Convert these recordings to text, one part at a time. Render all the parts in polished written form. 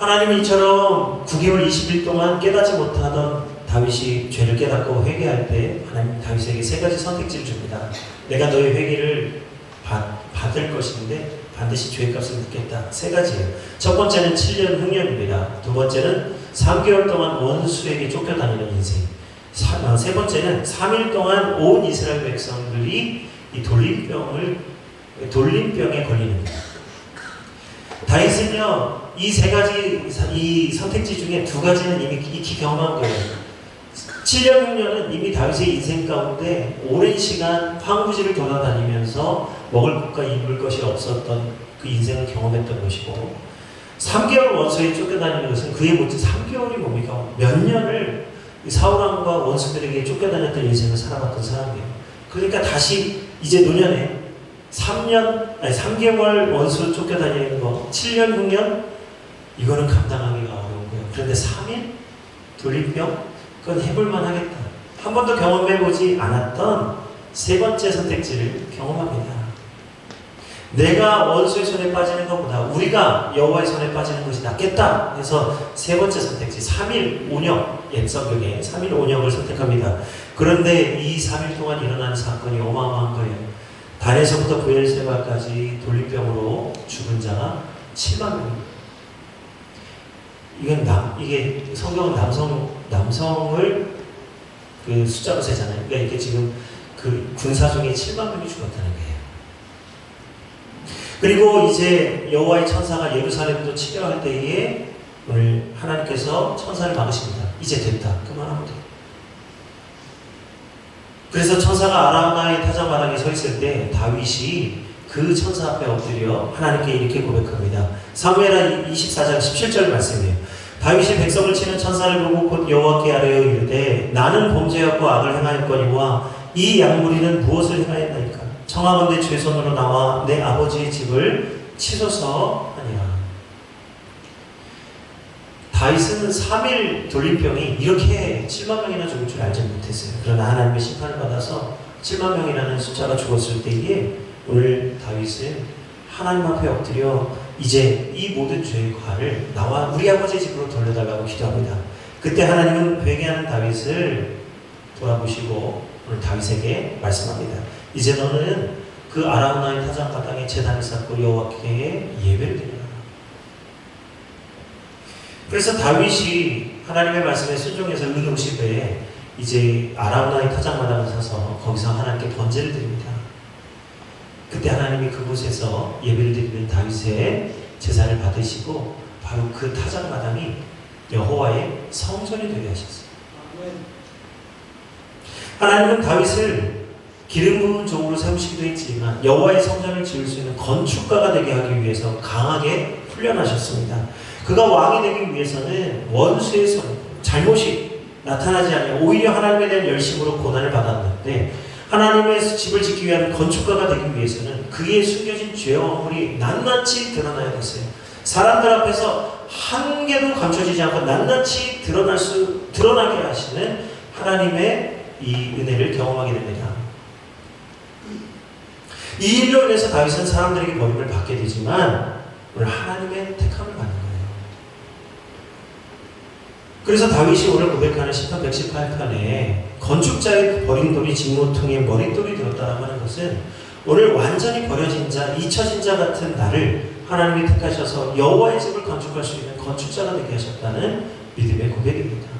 하나님은 이처럼 9개월 20일 동안 깨닫지 못하던 다윗이 죄를 깨닫고 회개할 때 하나님 다윗에게 세 가지 선택지를 줍니다. 내가 너의 회개를 받을 것인데 반드시 죄값을 묻겠다. 세 가지예요. 첫 번째는 7년 흑년입니다. 두 번째는 3개월 동안 원수에게 쫓겨다니는 인생. 세 번째는 3일 동안 온 이스라엘 백성들이 이 돌림병에 걸리는 거예요. 다윗은요, 이 세 가지, 이 선택지 중에 두 가지는 이미 익히 경험한 거예요. 7년 흑년은 이미 다윗의 인생 가운데 오랜 시간 황무지를 돌아다니면서 먹을 것과 입을 것이 없었던 그 인생을 경험했던 것이고, 3개월 원수에 쫓겨다니는 것은 그의 문제 3개월이 뭡니까? 몇 년을 사울왕과 원수들에게 쫓겨다녔던 인생을 살아봤던 사람이에요. 그러니까 다시 이제 노년에 3개월 원수 쫓겨다니는 거, 7년, 6년, 이거는 감당하기가 어려운 거예요. 그런데 3일? 돌림병? 그건 해볼만 하겠다. 한 번도 경험해보지 않았던 세 번째 선택지를 경험합니다. 내가 원수의 손에 빠지는 것보다 우리가 여호와의 손에 빠지는 것이 낫겠다 해서 세 번째 선택지 3일 온역, 옛 성경에 3일 온역을 선택합니다. 그런데 이 3일 동안 일어난 사건이 어마어마한 거예요. 단에서부터 브엘세바까지 돌림병으로 죽은 자가 7만 명입니다. 이게 성경은 남성을 그 숫자로 세잖아요. 그러니까 이게 지금 그 군사 중에 7만 명이 죽었다는 거예요. 그리고 이제 여호와의 천사가 예루살렘도 치료할 때에 오늘 하나님께서 천사를 막으십니다. 이제 됐다. 그만하면 돼. 그래서 천사가 아라우나의 타작마당에 서 있을 때 다윗이 그 천사 앞에 엎드려 하나님께 이렇게 고백합니다. 사무엘하 24장 17절 말씀이에요. 다윗이 백성을 치는 천사를 보고 곧 여호와께 아뢰어 이르되 나는 범죄하고 악을 행하였거니와 이 양무리는 무엇을 행하였나이까? 청하건대 죄 손으로 나와 내 아버지의 집을 치소서 하니라. 다윗은 3일 돌림병이 이렇게 7만 명이나 죽을 줄 알지 못했어요. 그러나 하나님의 심판을 받아서 7만 명이라는 숫자가 죽었을 때에 오늘 다윗은 하나님 앞에 엎드려 이제 이 모든 죄의 과를 나와 우리 아버지의 집으로 돌려달라고 기도합니다. 그때 하나님은 회개하는 다윗을 돌아보시고 오늘 다윗에게 말씀합니다. 이제 너는 그 아라우나의 타작마당에 제단을 쌓고 여호와께 예배를 드리라. 그래서 다윗이 하나님의 말씀에 순종해서 은 50에 이제 아라우나의 타작마당을 사서 거기서 하나님께 번제를 드립니다. 그때 하나님이 그곳에서 예배를 드리는 다윗의 제사를 받으시고 바로 그 타작마당이 여호와의 성전이 되게 하셨어요. 하나님은 다윗을 기름 부은 종으로 세우시기도 했지만 여호와의 성전을 지을 수 있는 건축가가 되게 하기 위해서 강하게 훈련하셨습니다. 그가 왕이 되기 위해서는 원수의 손, 잘못이 나타나지 않으면 오히려 하나님에 대한 열심으로 고난을 받았는데 하나님의 집을 짓기 위한 건축가가 되기 위해서는 그의 숨겨진 죄와 허물이 낱낱이 드러나야 됐어요. 사람들 앞에서 한 개도 감춰지지 않고 낱낱이 드러나게 하시는 하나님의 이 은혜를 경험하게 됩니다. 이 일로 인해서 다윗은 사람들에게 버림을 받게 되지만 오늘 하나님의 택함을 받는 거예요. 그래서 다윗이 오늘 고백하는 시편 118편에 건축자의 버린 돌이 진모퉁이의 머릿돌이 되었다라고 하는 것은 오늘 완전히 버려진 자, 잊혀진 자 같은 나를 하나님이 택하셔서 여호와의 집을 건축할 수 있는 건축자가 되게 하셨다는 믿음의 고백입니다.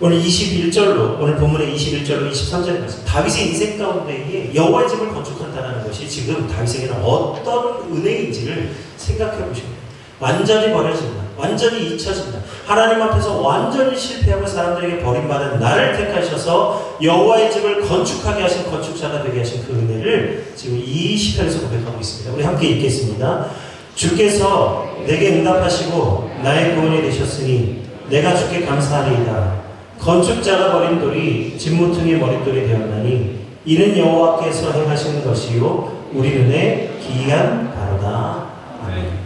오늘 21절로, 오늘 본문의 21절로 23절에 말씀, 다윗의 인생 가운데에 여호와의 집을 건축한다는 것이 지금 다윗에게는 어떤 은혜인지를 생각해 보시면 돼요. 완전히 버려진다. 완전히 잊혀진다. 하나님 앞에서 완전히 실패하고 사람들에게 버림받은 나를 택하셔서 여호와의 집을 건축하게 하신 건축자가 되게 하신 그 은혜를 지금 이 시편에서 고백하고 있습니다. 우리 함께 읽겠습니다. 주께서 내게 응답하시고 나의 구원이 되셨으니 내가 주께 감사하리이다. 건축자가 버린 돌이 진모퉁이의 머릿돌이 되었나니 이는 여호와께서 행하시는 것이요 우리 눈에 기이한 바로다. 아멘.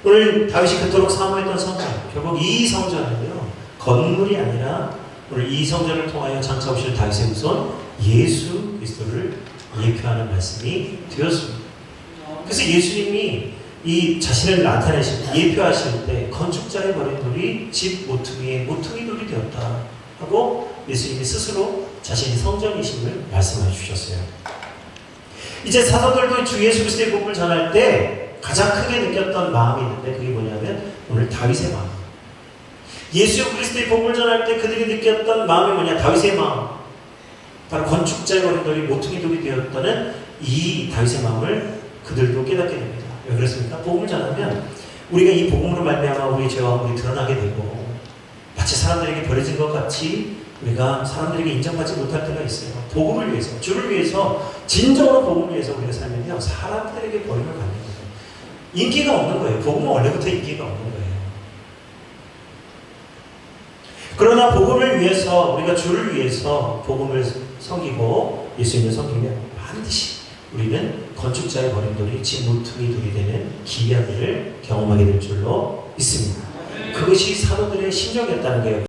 오늘 다윗이 그토록 사모했던 성전, 결국 이 성전은요 건물이 아니라 오늘 이 성전을 통하여 장차 오실 다윗의 후손 예수 그리스도를 예표하는 말씀이 되었습니다. 그래서 예수님이 이 자신을 나타내실 때, 예표하실 때 건축자의 버린 돌이 집 모퉁이의 모퉁이 돌이 되었다 하고 예수님이 스스로 자신이 성전이심을 말씀해 주셨어요. 이제 사도들도 주 예수 그리스도의 복음을 전할 때 가장 크게 느꼈던 마음이 있는데 그게 뭐냐면 오늘 다윗의 마음. 예수 그리스도의 복음을 전할 때 그들이 느꼈던 마음이 뭐냐? 다윗의 마음. 바로 건축자의 버린 돌이 모퉁이 돌이 되었다는 이 다윗의 마음을 그들도 깨닫게 됩니다. 왜 그렇습니까? 복음을 전하면 우리가 이 복음으로 말미암아 우리의 죄와 우리 드러나게 되고 마치 사람들에게 버려진 것 같이 우리가 사람들에게 인정받지 못할 때가 있어요. 복음을 위해서, 주를 위해서, 진정으로 복음을 위해서 우리가 살면요 사람들에게 버림을 받는 거예요. 인기가 없는 거예요. 복음은 원래부터 인기가 없는 거예요. 그러나 복음을 위해서, 우리가 주를 위해서 복음을 섬기고 예수님을 섬기면 반드시 우리는 건축자의 버린 돌이 집 모퉁이 돌이 되는 기이한 일을 경험하게 될 줄로 믿습니다. 그것이 사도들의 심정이었다는 거예요.